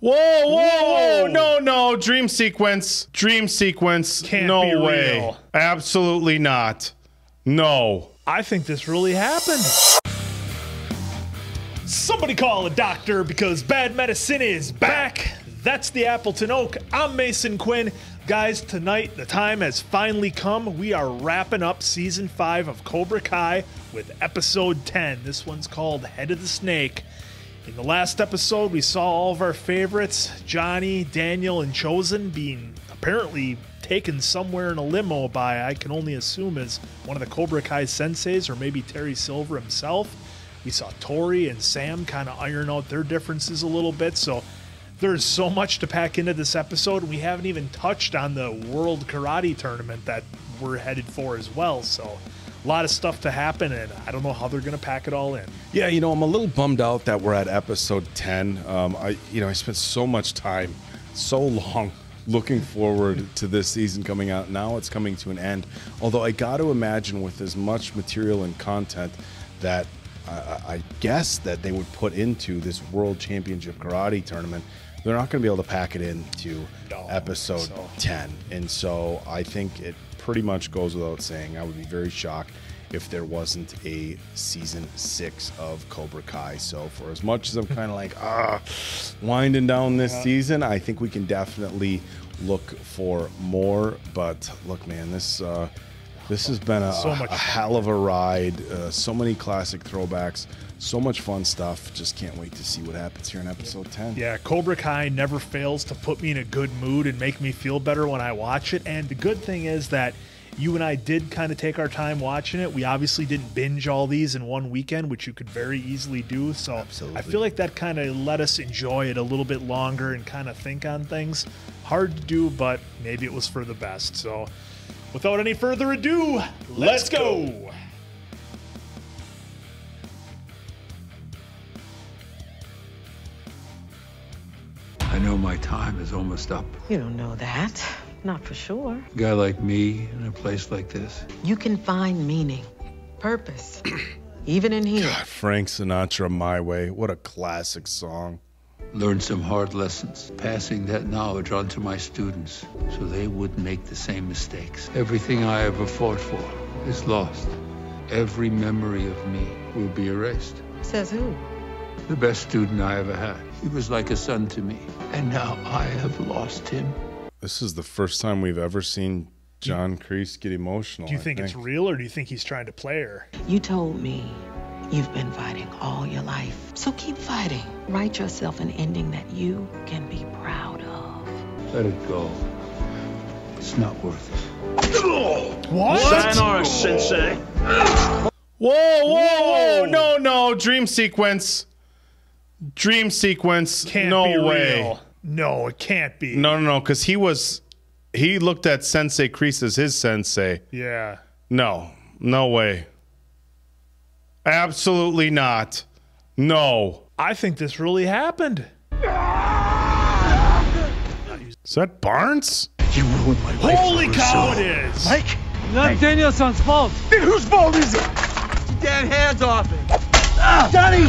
Whoa, whoa, whoa, no, dream sequence. Dream sequence. Can't no be way. real. Absolutely not. No. I think this really happened. Somebody call a doctor because bad medicine is back. That's the Appleton Oak. I'm Mason Quinn. Guys, tonight the time has finally come. We are wrapping up season 5 of Cobra Kai with episode 10. This one's called Head of the Snake. In the last episode, we saw all of our favorites, Johnny, Daniel, and Chozen, being apparently taken somewhere in a limo by, I can only assume, is one of the Cobra Kai senseis, or maybe Terry Silver himself. We saw Tori and Sam kind of iron out their differences a little bit, so there's so much to pack into this episode. We haven't even touched on the World Karate Tournament that we're headed for as well, so a lot of stuff to happen, and I don't know how they're going to pack it all in. Yeah, you know, I'm a little bummed out that we're at episode 10. I spent so much time, so long, looking forward to this season coming out. Now it's coming to an end. Although I got to imagine with as much material and content that I guess that they would put into this World Championship Karate Tournament, they're not going to be able to pack it into episode 10. And so I think it pretty much goes without saying, I would be very shocked if there wasn't a season 6 of Cobra Kai. So for as much as I'm kind of like, winding down this season, I think we can definitely look for more. But look, man, this has been a hell of a ride. So many classic throwbacks, so much fun stuff. Just can't wait to see what happens here in episode 10. Yeah, Cobra Kai never fails to put me in a good mood and make me feel better when I watch it. And the good thing is that you and I did kind of take our time watching it. We obviously didn't binge all these in one weekend, which you could very easily do. So absolutely. I feel like that kind of let us enjoy it a little bit longer and kind of think on things. Hard to do, but maybe it was for the best. So without any further ado, let's go. I know my time is almost up. You don't know that. Not for sure. A guy like me in a place like this. You can find meaning, purpose, even in here. God, Frank Sinatra, My Way. What a classic song. Learn some hard lessons, passing that knowledge on to my students so they wouldn't make the same mistakes. Everything I ever fought for is lost. Every memory of me will be erased. Says who? The best student I ever had. He was like a son to me. And now I have lost him. This is the first time we've ever seen John Kreese get emotional. Do you think it's real, or do you think he's trying to play her? You told me you've been fighting all your life. So keep fighting. Write yourself an ending that you can be proud of. Let it go. It's not worth it. What? Sayonara, Sensei. Whoa, no, dream sequence. Dream sequence. Can't no be way. real. No, it can't be. No, because he looked at Sensei Kreese as his sensei. Yeah. No way. Absolutely not. No. I think this really happened. Is that Barnes? You ruined my life. Holy cow, it is. Mike? Not Danielson's fault. Then whose fault is it? Get hands off him. Johnny!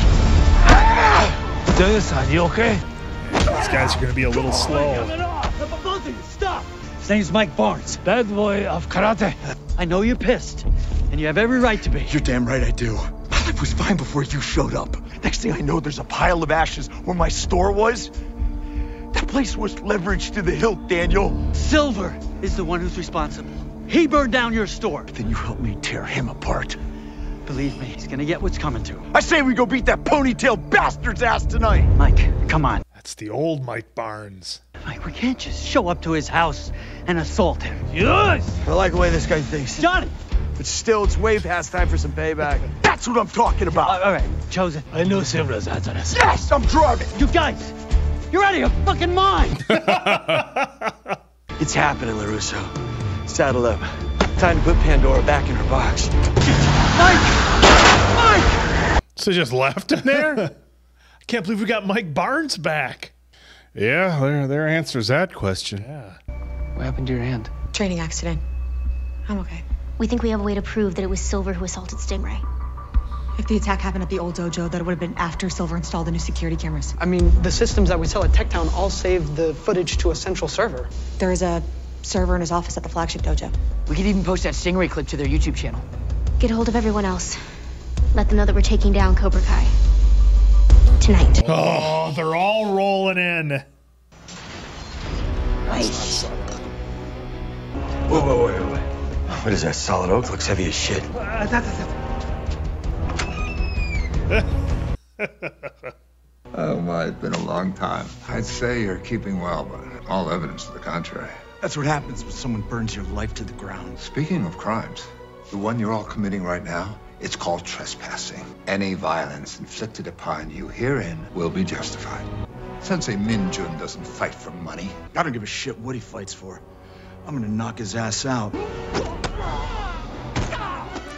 Danielson, you okay? These guys are going to be a little slow. Stop! His name's Mike Barnes, bad boy of karate. I know you're pissed, and you have every right to be. You're damn right I do. My life was fine before you showed up. Next thing I know, there's a pile of ashes where my store was. That place was leveraged to the hilt, Daniel. Silver is the one who's responsible. He burned down your store. Then you helped me tear him apart. Believe me, he's gonna get what's coming to him. I say we go beat that ponytail bastard's ass tonight. Mike, come on. That's the old Mike Barnes. Mike, we can't just show up to his house and assault him. Yes! I like the way this guy thinks. Johnny! But still, it's way past time for some payback. That's what I'm talking about. All right, Chozen. I know Silver's answer this. Yes, I'm driving. You guys, you're out of your fucking mind. It's happening, LaRusso. Saddle up. Time to put Pandora back in her box. Mike! So just left him there? I can't believe we got Mike Barnes back. Yeah, there answers that question. Yeah. What happened to your hand? Training accident. I'm okay. We think we have a way to prove that it was Silver who assaulted Stingray. If the attack happened at the old dojo, that would have been after Silver installed the new security cameras. I mean, the systems that we sell at Techtown all save the footage to a central server. There is a server in his office at the flagship dojo. We could even post that Stingray clip to their YouTube channel. Get a hold of everyone else. Let them know that we're taking down Cobra Kai. Tonight. Oh, they're all rolling in. Whoa. What is that, solid oak? Looks heavy as shit. Oh my, it's been a long time. I'd say you're keeping well, but all evidence to the contrary. That's what happens when someone burns your life to the ground. Speaking of crimes, the one you're all committing right now, it's called trespassing. Any violence inflicted upon you herein will be justified. Sensei Min-jun doesn't fight for money. I don't give a shit what he fights for. I'm gonna knock his ass out.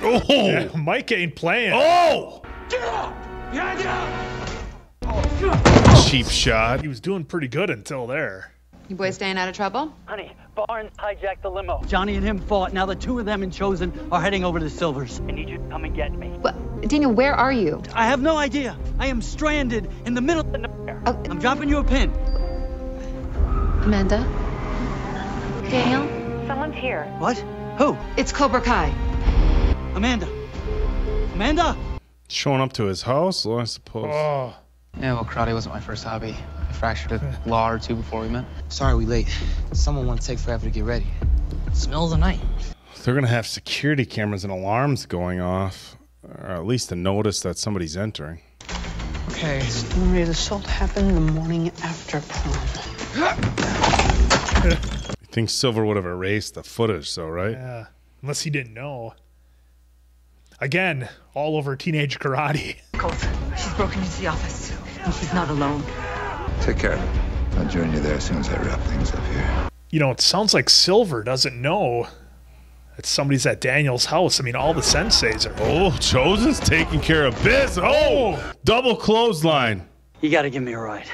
Oh, yeah, Mike ain't playing. Oh! Get up! Behind you! Cheap shot. He was doing pretty good until there. You boys staying out of trouble? Honey, Barnes hijacked the limo. Johnny and him fought. Now the two of them and Chozen are heading over to Silver's. I need you to come and get me. Well, Daniel, where are you? I have no idea. I am stranded in the middle of nowhere. I'm dropping you a pin. Amanda? Daniel? Someone's here. What? Who? It's Cobra Kai. Amanda. Amanda? Showing up to his house, I suppose. Oh. Yeah, well, karate wasn't my first hobby. I fractured a claw or two before we met. Sorry we late. Someone won't take forever to get ready. It's the middle of the night. They're going to have security cameras and alarms going off, or at least a notice that somebody's entering. Okay, Stingray's assault happened the morning after prom. You think Silver would have erased the footage, though, right? Yeah, unless he didn't know. Again, all over teenage karate. Colt, she's broken into the office. And she's not alone. Take care. I'll join you there as soon as I wrap things up here. You know, it sounds like Silver doesn't know that somebody's at Daniel's house. I mean, all the senseis are. Oh, Chozen's taking care of biz. Oh, double clothesline. You gotta give me a ride.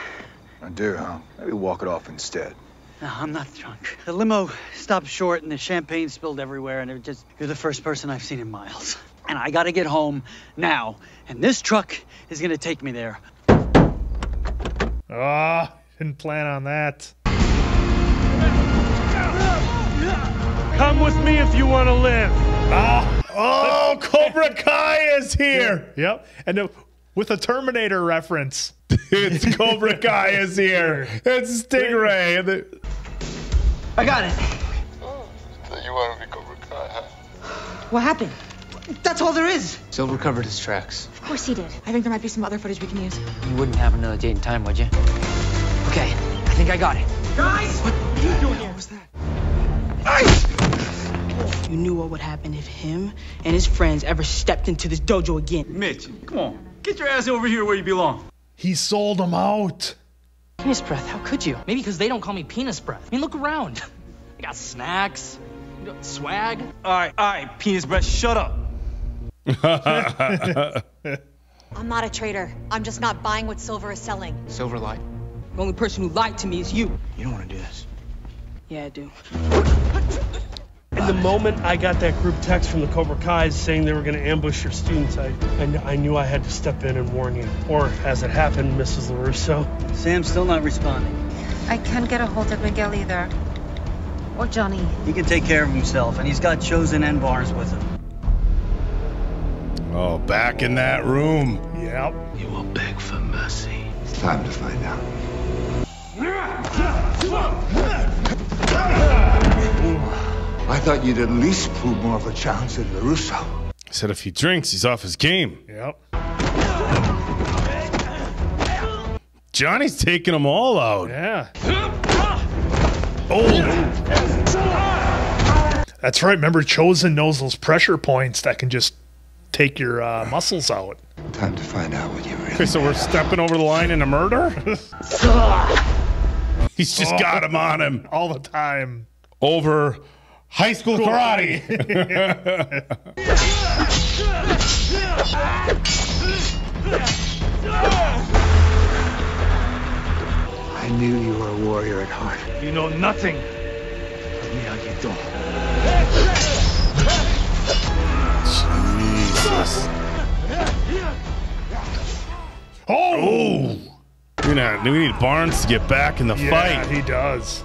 I do, huh? Maybe walk it off instead. No, I'm not drunk. The limo stopped short and the champagne spilled everywhere and you're the first person I've seen in miles. And I gotta get home now. And this truck is gonna take me there. Ah, didn't plan on that. Come with me if you want to live. Oh, Cobra Kai is here. Yep, and with a Terminator reference. It's Cobra Kai is here. It's Stingray. I got it. So you want to be Cobra Kai, huh? What happened? That's all there is. Silver covered his tracks. Of course he did. I think there might be some other footage we can use. You wouldn't have another date and time, would you? Okay, I think I got it. Guys! What are you doing here? What was that? You knew what would happen if him and his friends ever stepped into this dojo again. Mitch, come on. Get your ass over here where you belong. He sold him out. Penis breath, how could you? Maybe because they don't call me penis breath. I mean, look around. I got snacks, swag. All right, penis breath, shut up. I'm not a traitor. I'm just not buying what Silver is selling. Silver lied. The only person who lied to me is you. You don't want to do this. Yeah, I do. And the moment I got that group text from the Cobra Kai saying they were going to ambush your students, I knew I had to step in and warn you. Or, as it happened, Mrs. LaRusso. Sam's still not responding. I can't get a hold of Miguel either. Or Johnny. He can take care of himself, and he's got Chozen and Barnes with him. Oh, back in that room. Yep. You will beg for mercy. It's time to find out. I thought you'd at least prove more of a challenge than LaRusso. He said if he drinks, he's off his game. Yep. Johnny's taking them all out. Yeah. Oh. That's right. Remember, Chozen knows those pressure points that can just take your muscles out. Time to find out what you really. Okay, so we're stepping over the line in a murder? He's just got him on him. All the time. Over high school karate. I knew you were a warrior at heart. You know nothing. Jesus. Oh! We need Barnes to get back in the Yeah, fight. he does.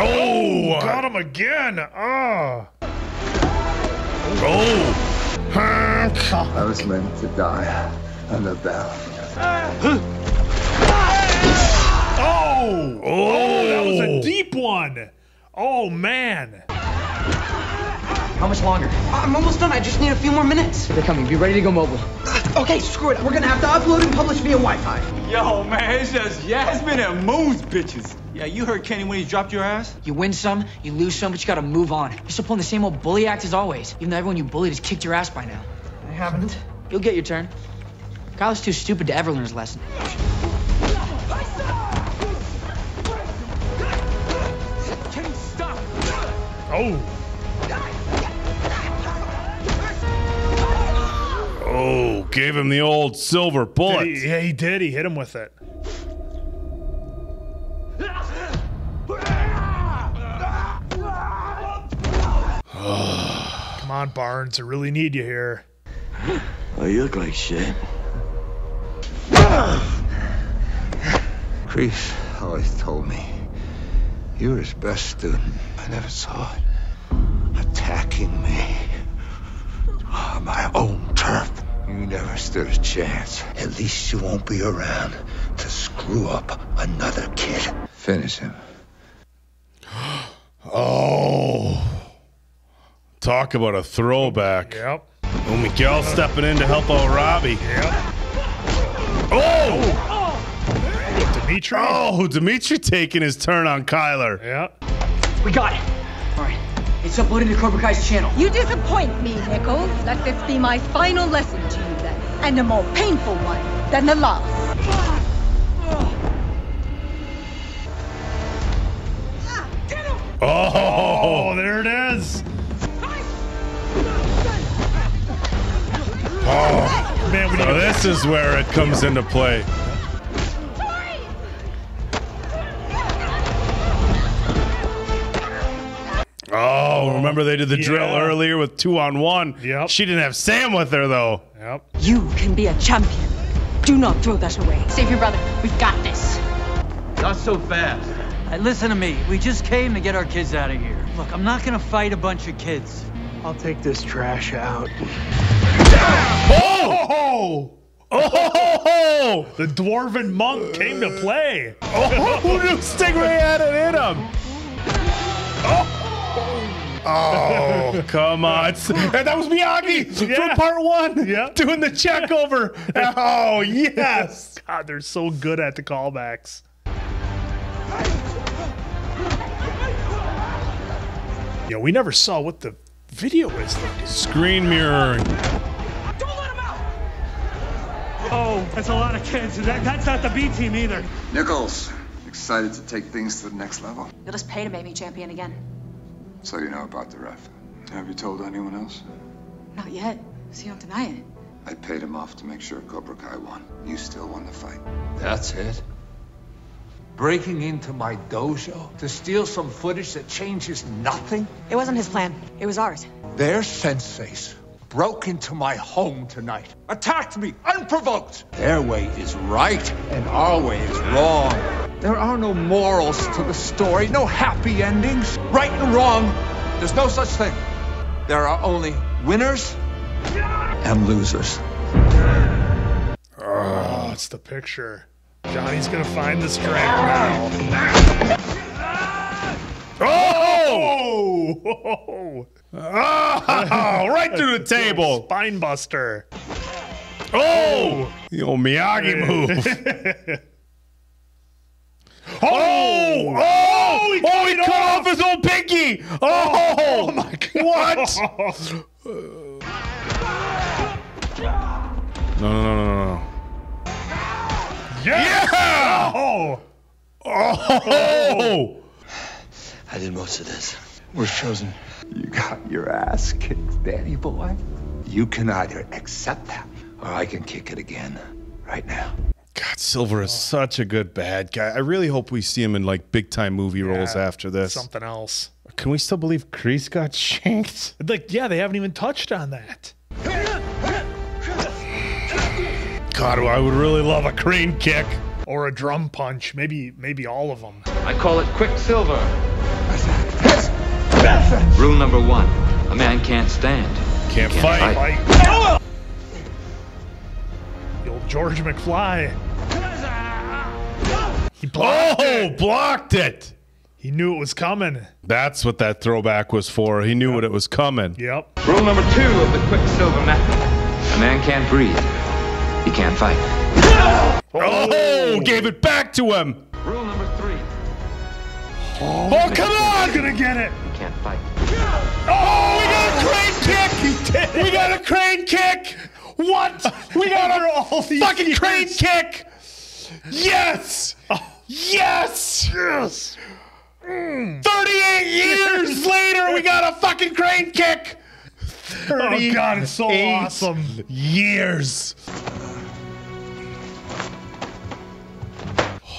Oh! Got him again. Oh! I was meant to die on the battlefield. Oh! Oh, that was a deep one. Oh, man. How much longer? I'm almost done. I just need a few more minutes. They're coming. Be ready to go mobile. Okay, screw it. We're gonna have to upload and publish via Wi-Fi. Yo, man, it's just Yasmin and Moon's bitches. Yeah, you heard Kenny when he dropped your ass? You win some, you lose some, but you gotta move on. You're still pulling the same old bully act as always, even though everyone you bullied has kicked your ass by now. I haven't. You'll get your turn. Kyle's too stupid to ever learn his lesson. Kenny, stop! Oh! Oh, gave him the old silver bullet. Yeah, he did. He hit him with it. Come on, Barnes. I really need you here. Oh, you look like shit. Kreese always told me you were his best student. I never saw it. Attacking me on my own turf. You never stood a chance. At least you won't be around to screw up another kid. Finish him. Oh. Talk about a throwback. Yep. Oh, Miguel stepping in to help out Robbie. Yep. Oh! Dimitri? Oh, Dimitri taking his turn on Kyler. Yep. We got it. All right. It's uploading to Cobra Kai's channel. You disappoint me, Nichols. Let this be my final lesson to you then, and a more painful one than the last. Oh, there it is. Oh, man, so this is where it comes into play. Oh, remember they did the drill earlier with 2-on-1? Yep. She didn't have Sam with her, though. Yep. You can be a champion. Do not throw that away. Save your brother. We've got this. Not so fast. Hey, listen to me. We just came to get our kids out of here. Look, I'm not gonna fight a bunch of kids. I'll take this trash out. Oh! Oh! The dwarven monk came to play. Oh, who knew Stingray had it in him? Oh, come on. And that was Miyagi from part 1. Yeah. Doing the check over. Oh, yes. God, they're so good at the callbacks. Yeah, we never saw what the video is like. Screen mirroring. Oh, that's a lot of kids. That's not the B team either. Nichols, excited to take things to the next level? You'll just pay to make me champion again. So you know about the ref. Have you told anyone else? Not yet, so you don't deny it. I paid him off to make sure Cobra Kai won. You still won the fight. That's it? Breaking into my dojo to steal some footage that changes nothing? It wasn't his plan. It was ours. Their senseis broke into my home tonight, attacked me unprovoked. Their way is right, and our way is wrong. There are no morals to the story, no happy endings. Right and wrong, there's no such thing. There are only winners and losers. Oh, it's the picture. Johnny's gonna find the strap now. Oh! Oh! Oh! Right through the table. Spine buster. Oh! The old Miyagi move. Oh! Oh! Oh! He cut off his own pinky. Oh! My God! What? No. Yeah! Oh! Oh! I did most of this. Where's Chozen? You got your ass kicked, Danny boy. You can either accept that, or I can kick it again, right now. God, Silver is such a good bad guy. I really hope we see him in like big time movie roles after this. Something else. can we still believe Kreese got shanked? Like, yeah, they haven't even touched on that. God, I would really love a crane kick. Or a drum punch. Maybe all of them. I call it Quicksilver. Rule number 1. A man can't stand. Can't fight. The old George McFly. He blocked it. Blocked it. He knew it was coming. That's what that throwback was for. He knew what it was coming. Yep. Rule number 2 of the Quicksilver method. A man can't breathe. He can't fight. Oh, gave it back to him. Rule number 3. Oh, come on. He's going to get it. He can't fight. Oh, we got a crane kick. He did. We got a crane kick. What? We got a fucking crane kick. Yes. Yes. Yes. 38 years later, we got a fucking crane kick. Oh, God, it's so awesome. Years.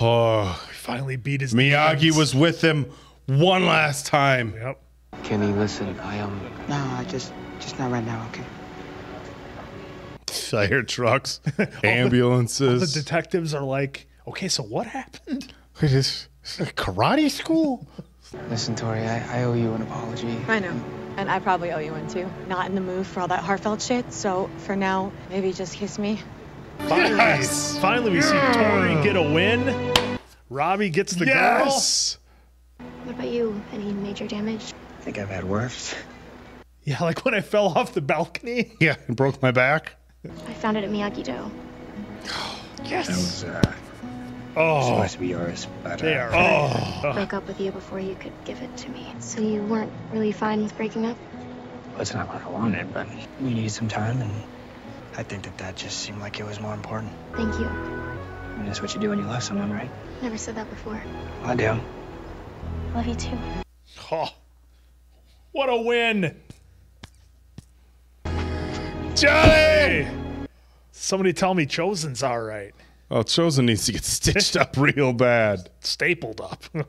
Oh, finally beat his Miyagi demons. was with him one last time. Yep. Kenny, listen, No, just not right now, okay? I hear trucks, All ambulances. the detectives are like, okay, so what happened? It is a karate school. Listen, Tori, I owe you an apology. I know. And I probably owe you one too. Not in the mood for all that heartfelt shit, so for now, maybe just kiss me. Finally we see Tori get a win. Robbie gets the girl. What about you? Any major damage? I think I've had worse. Yeah, like when I fell off the balcony. Yeah, and broke my back. I found it at Miyagi-Do. Yes. That was supposed to be yours, but They are. Broke up with you before you could give it to me. So you weren't really fine with breaking up? well, it's not what I wanted, but we needed some time, and I think that just seemed like it was more important. Thank you. I mean, that's what you do when you love someone, right? Never said that before. I do. Love you too. Oh, what a win. Johnny! Somebody tell me Chozen's all right. Oh, Chozen needs to get stitched up real bad. Stapled up. I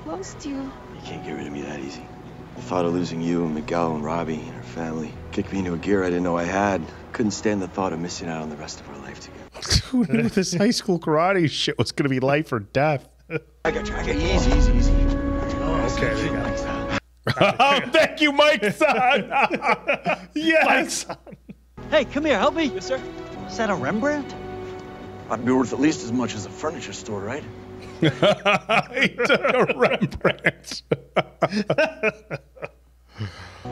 lost you. You can't get rid of me that easy. The thought of losing you and Miguel and Robbie and her family kicked me into a gear I didn't know I had. Couldn't stand the thought of missing out on the rest of our life together. Who knew this high school karate shit was going to be life or death? I got you. Easy. Okay, they got it. Oh, thank you, Mike son. Yes. Hey, come here, help me. Yes, sir. Is that a Rembrandt? Ought to be worth at least as much as a furniture store, right? He took a Rembrandt.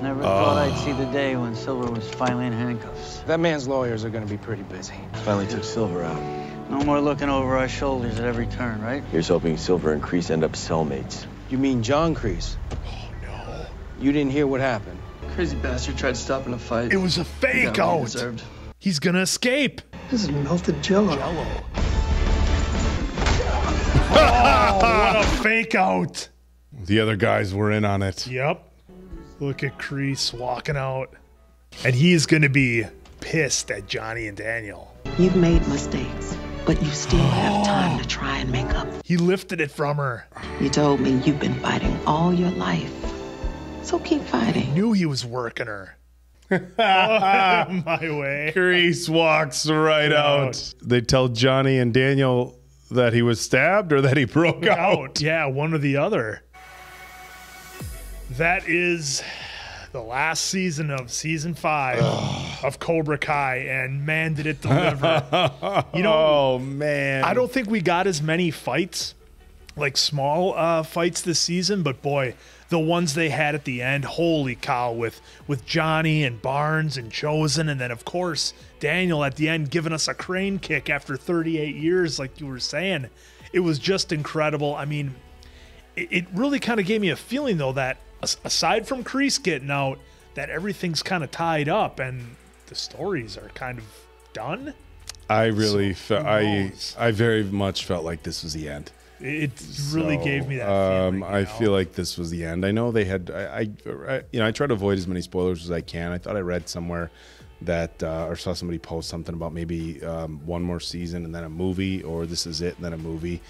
Never thought I'd see the day when Silver was finally in handcuffs. That man's lawyers are going to be pretty busy. Finally took Silver out. No more looking over our shoulders at every turn, right? Here's hoping Silver and Kreese end up cellmates. You mean John Kreese? Oh, no. You didn't hear what happened? Crazy bastard tried stopping a fight. It was a fake out. He's going to escape. This is melted jello. Oh, what a fake out. The other guys were in on it. Yep. Look at Kreese walking out. And he's going to be pissed at Johnny and Daniel. You've made mistakes, but you still have time to try and make up. He lifted it from her. You told me you've been fighting all your life. So keep fighting. Knew he was working her. My way. Kreese walks right out. They tell Johnny and Daniel that he was stabbed or that he broke out. Yeah, one or the other. That is the last season of season 5 of Cobra Kai, and man, did it deliver. You know, oh man, I don't think we got as many fights, like small fights this season, but boy, the ones they had at the end, holy cow, with Johnny and Barnes and Chozen, and then of course Daniel at the end giving us a crane kick after 38 years, like you were saying. It was just incredible. I mean, it really kind of gave me a feeling though that aside from Kreese getting out, that everything's kind of tied up and the stories are kind of done. I really felt I very much felt like this was the end. It really gave me that feeling. I feel like this was the end. I know they had. I try to avoid as many spoilers as I can. I thought I read somewhere that or saw somebody post something about maybe one more season and then a movie, or this is it and then a movie.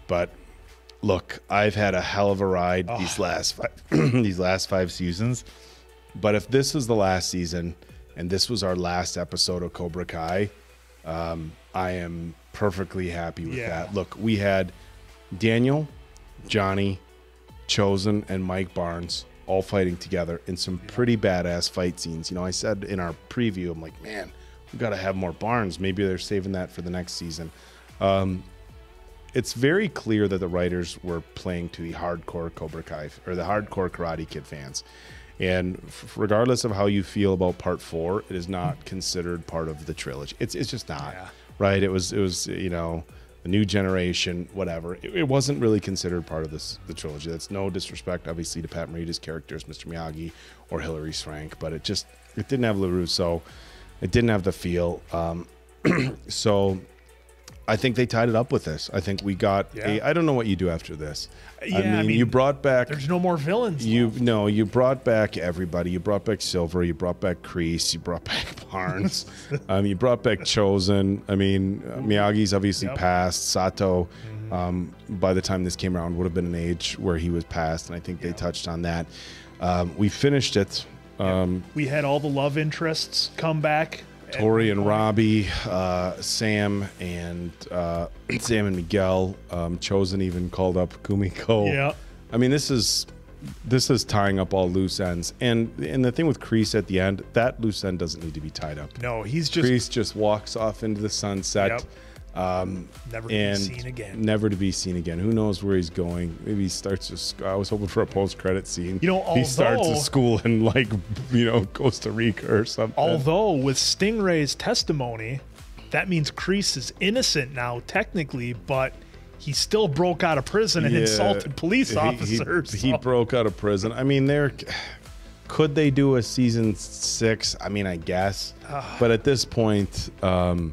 But look, I've had a hell of a ride these last 5 seasons. But if this was the last season and this was our last episode of Cobra Kai, I am perfectly happy with that. Look, we had Daniel, Johnny, Chozen, and Mike Barnes all fighting together in some pretty badass fight scenes. You know, I said in our preview, I'm like, man, we got to have more Barnes. Maybe they're saving that for the next season. It's very clear that the writers were playing to the hardcore Cobra Kai or the hardcore Karate Kid fans. And regardless of how you feel about part 4, it is not considered part of the trilogy. It's just not, right? It was you know, a new generation, whatever. It wasn't really considered part of the trilogy. That's no disrespect, obviously, to Pat Morita's characters, Mr. Miyagi or Hilary Swank, but it didn't have LaRusso. It didn't have the feel. So I think they tied it up with this. I think we got I don't know what you do after this. I mean, you brought back. There's no more villains. You brought back everybody. You brought back Silver. You brought back Kreese. You brought back Barnes. You brought back Chozen. I mean, Miyagi's obviously passed. Sato, by the time this came around, would have been an age where he was passed, and I think they touched on that. We finished it. We had all the love interests come back. Tori and Robbie, Sam and Miguel. Chozen even called up Kumiko. Yeah. I mean, this is tying up all loose ends. And the thing with Kreese at the end, that loose end doesn't need to be tied up. No, Kreese just walks off into the sunset. Yep. Never to be seen again. Never to be seen again. Who knows where he's going? Maybe he starts I was hoping for a post-credit scene. You know, he starts a school in, like, you know, Costa Rica or something. Although with Stingray's testimony, that means Kreese is innocent now technically, but he still broke out of prison and insulted police officers. He broke out of prison. I mean, could they do a season 6? I mean, I guess. But at this point, I'm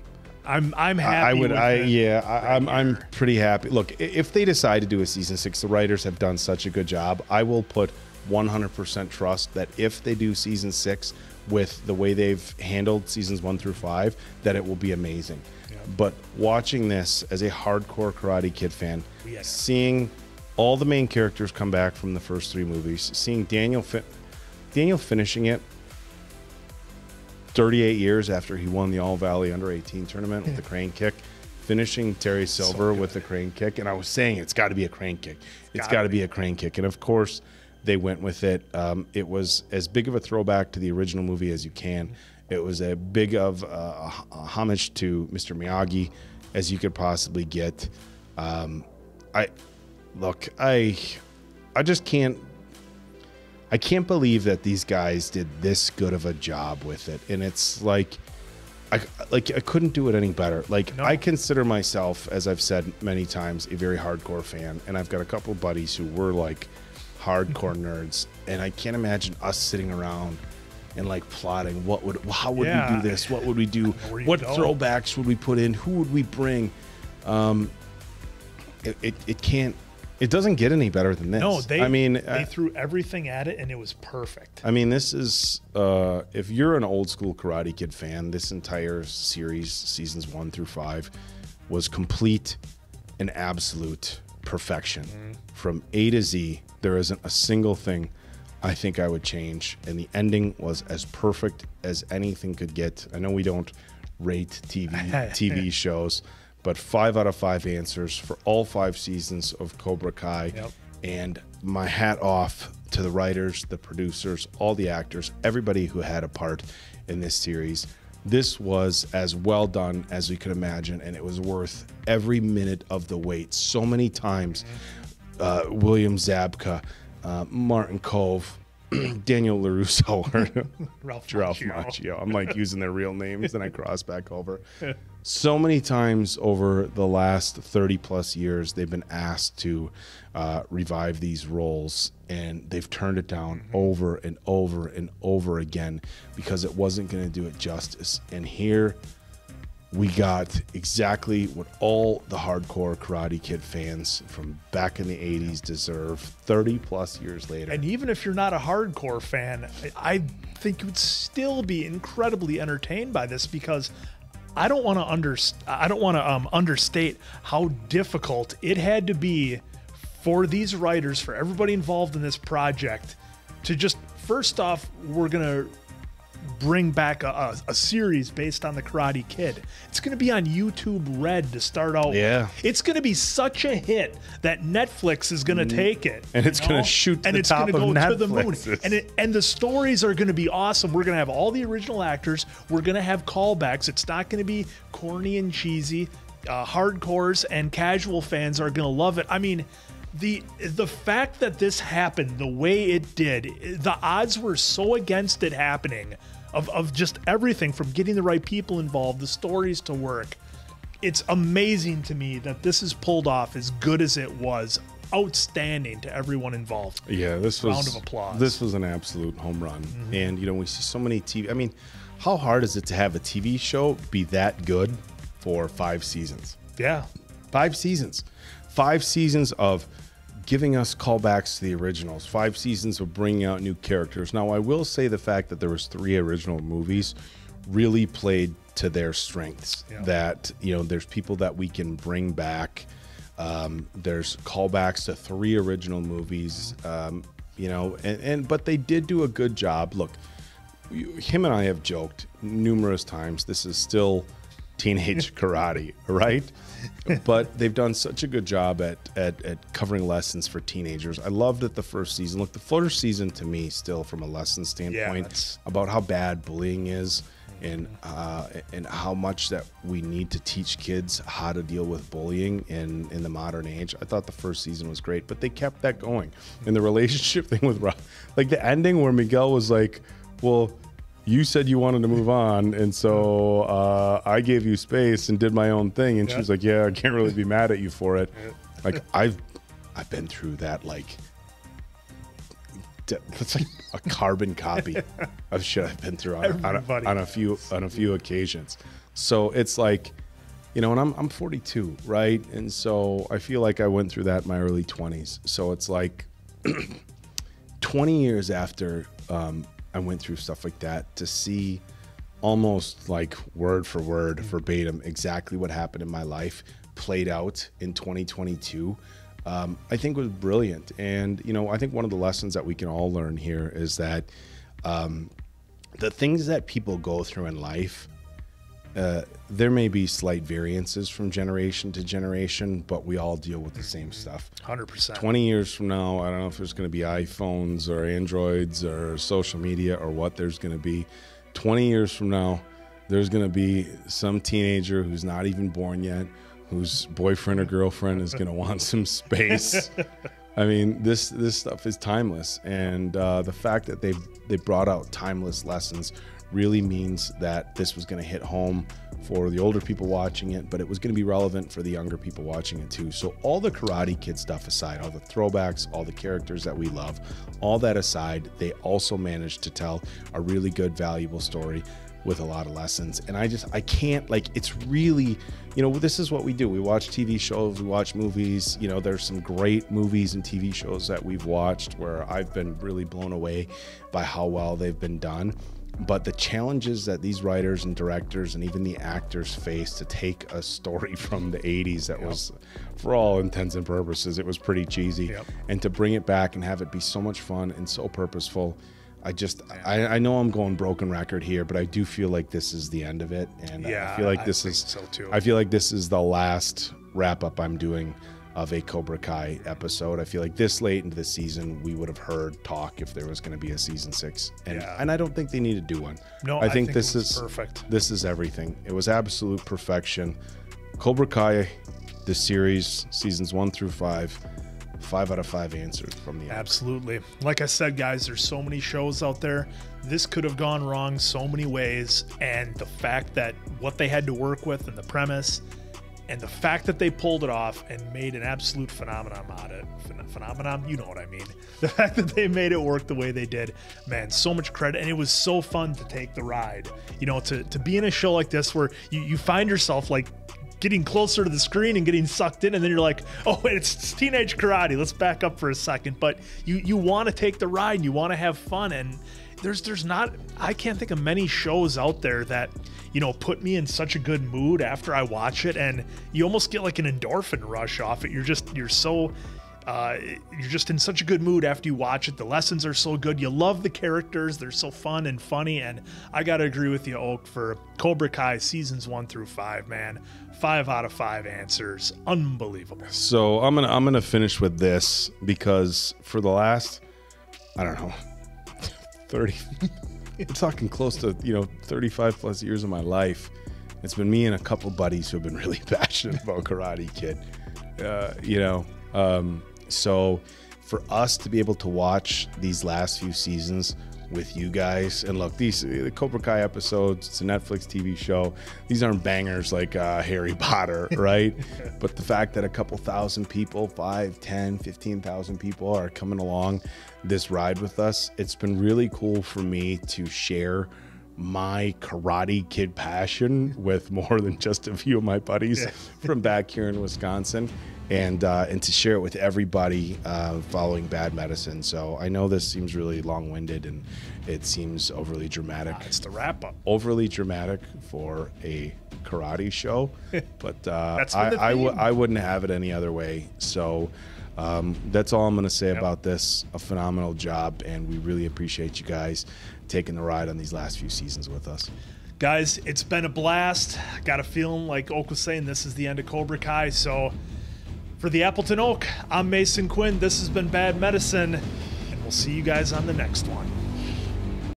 happy. I'm pretty happy. Look, if they decide to do a season 6, the writers have done such a good job. I will put 100% trust that if they do season 6 with the way they've handled seasons 1 through 5, that it will be amazing. Yeah. But watching this as a hardcore Karate Kid fan, seeing all the main characters come back from the first 3 movies, seeing Daniel finishing it 38 years after he won the All Valley Under-18 tournament with the crane kick, finishing Terry Silver with the crane kick. And I was saying, it's got to be a crane kick. It's got to be a crane kick. And of course, they went with it. It was as big of a throwback to the original movie as you can. It was a big of a homage to Mr. Miyagi as you could possibly get. I just can't. I can't believe that these guys did this good of a job with it, and it's like I couldn't do it any better. Like, I consider myself, as I've said many times, a very hardcore fan, and I've got a couple of buddies who were like hardcore nerds, and I can't imagine us sitting around and like plotting how would we do this? What would we do? What throwbacks would we put in? Who would we bring? It can't. It doesn't get any better than this. No, they threw everything at it, and it was perfect. I mean, this is if you're an old school Karate Kid fan, this entire series, seasons 1 through 5, was complete and absolute perfection from A to Z. There isn't a single thing I think I would change, and the ending was as perfect as anything could get. I know we don't rate TV shows. But 5 out of 5 answers for all 5 seasons of Cobra Kai. Yep. And my hat off to the writers, the producers, all the actors, everybody who had a part in this series. This was as well done as we could imagine, and it was worth every minute of the wait. So many times, William Zabka, Martin Cove, Daniel LaRusso, or Ralph Macchio. I'm like using their real names, and I cross back over. So many times over the last 30 plus years, they've been asked to revive these roles, and they've turned it down over and over and over again because it wasn't going to do it justice. And here we got exactly what all the hardcore Karate Kid fans from back in the 80s deserve 30 plus years later. And even if you're not a hardcore fan, I think you would still be incredibly entertained by this, because I don't want to understate how difficult it had to be for these writers, for everybody involved in this project, to just, first off, we're going to bring back a series based on the Karate Kid. It's going to be on YouTube Red to start out. Yeah. It's going to be such a hit that Netflix is going to take it. And it's going to shoot to and the it's top going of to go Netflix. to the moon. And the stories are going to be awesome. We're going to have all the original actors. We're going to have callbacks. It's not going to be corny and cheesy. Hardcores and casual fans are going to love it. I mean, the fact that this happened the way it did, the odds were so against it happening, of just everything from getting the right people involved, the stories to work. It's amazing to me that this is pulled off as good as it was. Outstanding to everyone involved. Yeah, this was round of applause. This was an absolute home run. And we see so many TV. I mean, how hard is it to have a TV show be that good for 5 seasons? Yeah, 5 seasons. 5 seasons of giving us callbacks to the originals, 5 seasons of bringing out new characters. Now, I will say the fact that there was 3 original movies really played to their strengths. Yeah. That, there's people that we can bring back. There's callbacks to 3 original movies, but they did do a good job. Look, him and I have joked numerous times, this is still teenage karate, right? But they've done such a good job at covering lessons for teenagers. I loved it the first season. Look, the first season to me, still from a lesson standpoint, about how bad bullying is, and how much that we need to teach kids how to deal with bullying in the modern age. I thought the first season was great, but they kept that going. And the relationship thing with Rob, like the ending where Miguel was like, well, you said you wanted to move on, and so I gave you space and did my own thing. And she was like, yeah, I can't really be mad at you for it. Like, I've been through that, like, that's like a carbon copy of shit I've been through on a few occasions. So it's like, and I'm 42, right? And so I feel like I went through that in my early 20s. So it's like 20 years after I went through stuff like that, to see almost like word for word, verbatim, exactly what happened in my life played out in 2022, I think was brilliant. And, I think one of the lessons that we can all learn here is that the things that people go through in life, there may be slight variances from generation to generation, but we all deal with the same stuff. 100%. 20 years from now, I don't know if there's going to be iPhones or Androids or social media or what there's going to be. 20 years from now, there's going to be some teenager who's not even born yet, whose boyfriend or girlfriend is going to want some space. I mean, this stuff is timeless. And the fact that they brought out timeless lessons really means that this was going to hit home for the older people watching it, but it was going to be relevant for the younger people watching it too. So all the Karate Kid stuff aside, all the throwbacks, all the characters that we love, all that aside, they also managed to tell a really good, valuable story with a lot of lessons. And I can't, like, it's really, this is what we do. We watch TV shows, we watch movies. There's some great movies and TV shows that we've watched where I've been really blown away by how well they've been done. But the challenges that these writers and directors and even the actors face to take a story from the 80s that was, for all intents and purposes, it was pretty cheesy, and to bring it back and have it be so much fun and so purposeful. I know I'm going broken record here, but I do feel like this is the end of it. And I feel like I feel like this is the last wrap up I'm doing of a Cobra Kai episode. I feel like this late into the season, we would have heard talk if there was going to be a season 6, and I don't think they need to do one. No, I think this is is perfect. This is everything. It was absolute perfection. Cobra Kai, the series, seasons 1 through 5, 5 out of 5 answers from the end. Absolutely. Like I said, guys, there's so many shows out there. This could have gone wrong so many ways, and the fact that what they had to work with and the premise, and the fact that they pulled it off and made an absolute phenomenon out of it. Phenomenon? You know what I mean. The fact that they made it work the way they did, man, so much credit. And it was so fun to take the ride. To be in a show like this where you find yourself like getting closer to the screen and getting sucked in, and then you're like, oh, it's teenage karate. Let's back up for a second. But you want to take the ride and you want to have fun. And there's not, I can't think of many shows out there that, put me in such a good mood after I watch it, and you almost get like an endorphin rush off it. You're so You're just in such a good mood after you watch it. The lessons are so good. You love the characters. They're so fun and funny. And I got to agree with you, Oak, for Cobra Kai seasons 1 through 5, man. 5 out of 5 answers. Unbelievable. So I'm gonna finish with this, because for the last, I don't know, 30, we're talking close to 35 plus years of my life, it's been me and a couple buddies who have been really passionate about Karate Kid. So for us to be able to watch these last few seasons with you guys, and look, the Cobra Kai episodes, it's a Netflix TV show. These aren't bangers like Harry Potter, right? But the fact that a couple thousand people, 5, 10, 15,000 people are coming along this ride with us, it's been really cool for me to share my Karate Kid passion with more than just a few of my buddies from back here in Wisconsin. And to share it with everybody following Bad Medicine. So I know this seems really long-winded and it seems overly dramatic. It's the wrap-up. Overly dramatic for a karate show, but That's I wouldn't have it any other way. So that's all I'm going to say about this. A phenomenal job, and we really appreciate you guys taking the ride on these last few seasons with us. Guys, it's been a blast. Got a feeling, like Oak was saying, this is the end of Cobra Kai. So for the Appleton Oak, I'm Mason Quinn. This has been Bad Medicine, and we'll see you guys on the next one.